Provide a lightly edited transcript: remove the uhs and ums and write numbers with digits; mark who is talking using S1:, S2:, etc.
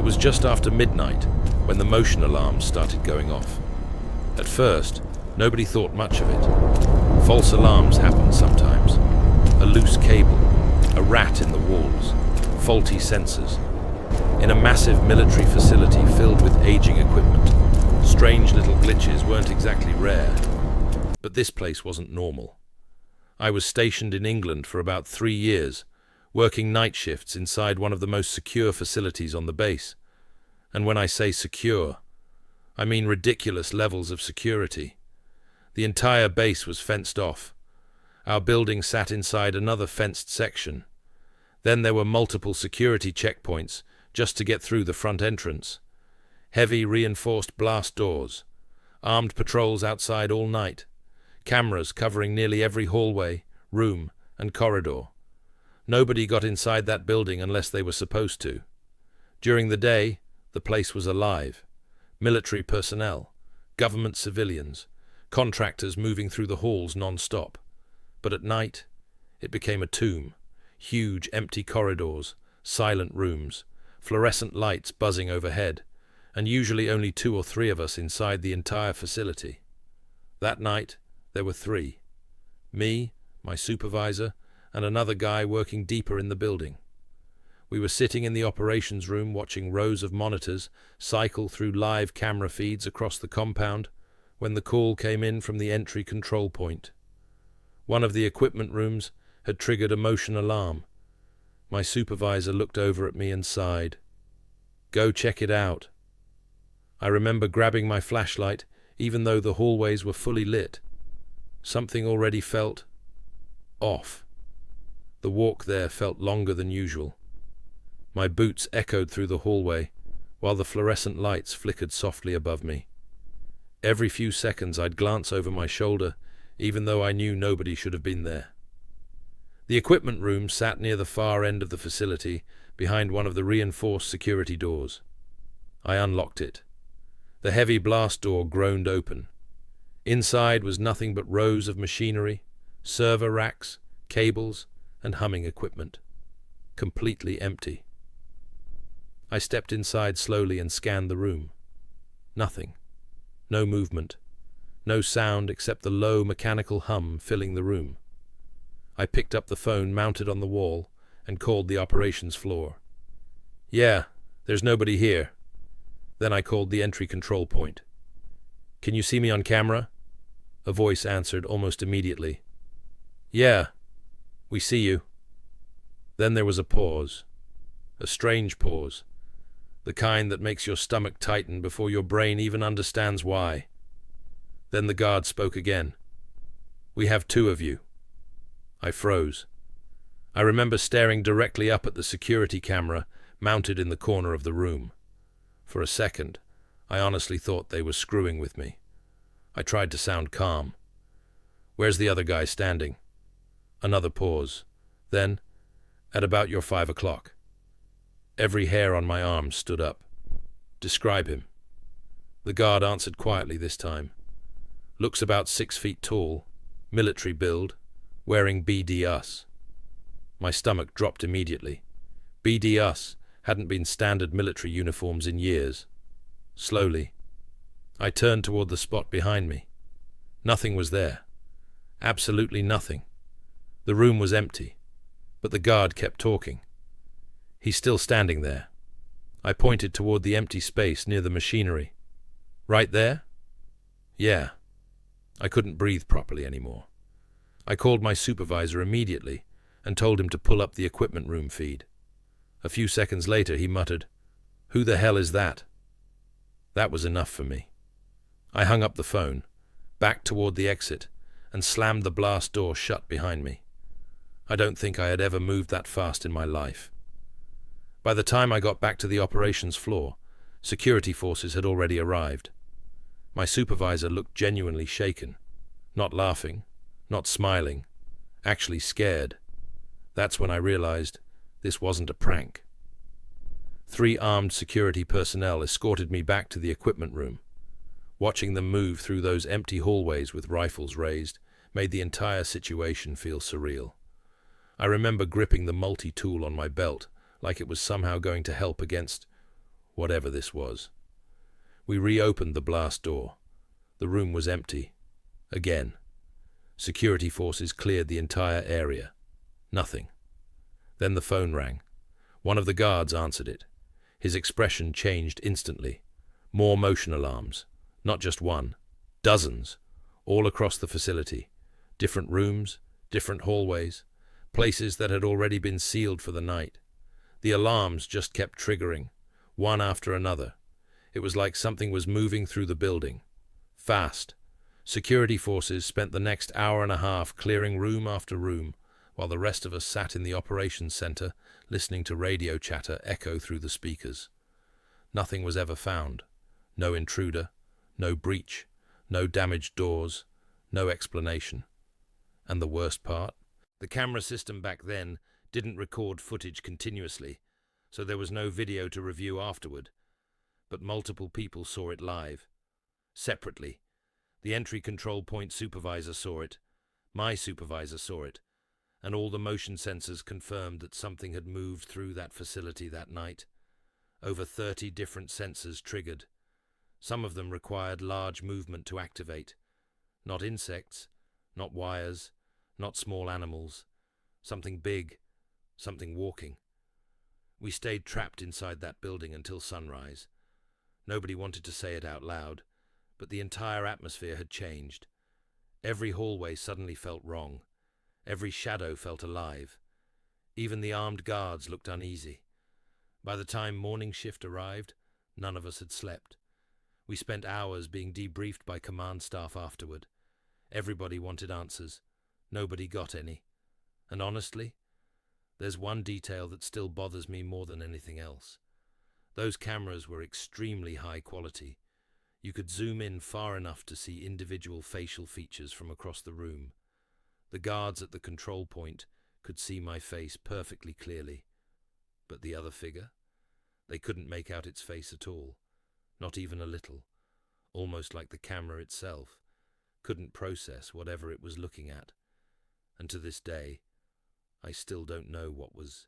S1: It was just after midnight when the motion alarms started going off. At first, nobody thought much of it. False alarms happen sometimes. A loose cable, a rat in the walls, faulty sensors. In a massive military facility filled with aging equipment, strange little glitches weren't exactly rare. But this place wasn't normal. I was stationed in England for about 3 years, working night shifts inside one of the most secure facilities on the base. And when I say secure, I mean ridiculous levels of security. The entire base was fenced off. Our building sat inside another fenced section. Then there were multiple security checkpoints just to get through the front entrance. Heavy reinforced blast doors. Armed patrols outside all night. Cameras covering nearly every hallway, room, and corridor. Nobody got inside that building unless they were supposed to. During the day, the place was alive. Military personnel, government civilians, contractors moving through the halls non-stop. But at night, it became a tomb. Huge empty corridors, silent rooms, fluorescent lights buzzing overhead, and usually only 2 or 3 of us inside the entire facility. That night, there were 3. Me, my supervisor, and another guy working deeper in the building. We were sitting in the operations room watching rows of monitors cycle through live camera feeds across the compound when the call came in from the entry control point. One of the equipment rooms had triggered a motion alarm. My supervisor looked over at me and sighed. "Go check it out." I remember grabbing my flashlight, even though the hallways were fully lit. Something already felt off. The walk there felt longer than usual. My boots echoed through the hallway, while the fluorescent lights flickered softly above me. Every few seconds I'd glance over my shoulder, even though I knew nobody should have been there. The equipment room sat near the far end of the facility, behind one of the reinforced security doors. I unlocked it. The heavy blast door groaned open. Inside was nothing but rows of machinery, server racks, cables, and humming equipment. Completely empty. I stepped inside slowly and scanned the room. Nothing. No movement. No sound except the low mechanical hum filling the room. I picked up the phone mounted on the wall and called the operations floor. "Yeah, there's nobody here." Then I called the entry control point. "Can you see me on camera?" A voice answered almost immediately. "Yeah, we see you." Then there was a pause. A strange pause. The kind that makes your stomach tighten before your brain even understands why. Then the guard spoke again. "We have 2 of you." I froze. I remember staring directly up at the security camera mounted in the corner of the room. For a second, I honestly thought they were screwing with me. I tried to sound calm. "Where's the other guy standing?" Another pause. Then, "At about your 5 o'clock. Every hair on my arm stood up. "Describe him." The guard answered quietly this time. "Looks about 6 feet tall, military build, wearing BD-US." My stomach dropped immediately. BD-US hadn't been standard military uniforms in years. Slowly, I turned toward the spot behind me. Nothing was there. Absolutely nothing. The room was empty, but the guard kept talking. "He's still standing there." I pointed toward the empty space near the machinery. "Right there?" "Yeah." I couldn't breathe properly anymore. I called my supervisor immediately and told him to pull up the equipment room feed. A few seconds later he muttered, "Who the hell is that?" That was enough for me. I hung up the phone, backed toward the exit, and slammed the blast door shut behind me. I don't think I had ever moved that fast in my life. By the time I got back to the operations floor, security forces had already arrived. My supervisor looked genuinely shaken, not laughing, not smiling, actually scared. That's when I realized this wasn't a prank. 3 armed security personnel escorted me back to the equipment room. Watching them move through those empty hallways with rifles raised made the entire situation feel surreal. I remember gripping the multi-tool on my belt like it was somehow going to help against whatever this was. We reopened the blast door. The room was empty. Again. Security forces cleared the entire area. Nothing. Then the phone rang. One of the guards answered it. His expression changed instantly. More motion alarms. Not just one. Dozens. All across the facility. Different rooms, different hallways, places that had already been sealed for the night. The alarms just kept triggering, one after another. It was like something was moving through the building. Fast. Security forces spent the next hour and a half clearing room after room, while the rest of us sat in the operations center, listening to radio chatter echo through the speakers. Nothing was ever found. No intruder, no breach, no damaged doors, no explanation. And the worst part? The camera system back then didn't record footage continuously, so there was no video to review afterward. But multiple people saw it live. Separately. The entry control point supervisor saw it. My supervisor saw it. And all the motion sensors confirmed that something had moved through that facility that night. Over 30 different sensors triggered. Some of them required large movement to activate. Not insects, not wires, not small animals. Something big, something walking. We stayed trapped inside that building until sunrise. Nobody wanted to say it out loud, but the entire atmosphere had changed. Every hallway suddenly felt wrong. Every shadow felt alive. Even the armed guards looked uneasy. By the time morning shift arrived, none of us had slept. We spent hours being debriefed by command staff afterward. Everybody wanted answers. Nobody got any. And honestly, there's one detail that still bothers me more than anything else. Those cameras were extremely high quality. You could zoom in far enough to see individual facial features from across the room. The guards at the control point could see my face perfectly clearly. But the other figure? They couldn't make out its face at all. Not even a little. Almost like the camera itself couldn't process whatever it was looking at. And to this day, I still don't know what was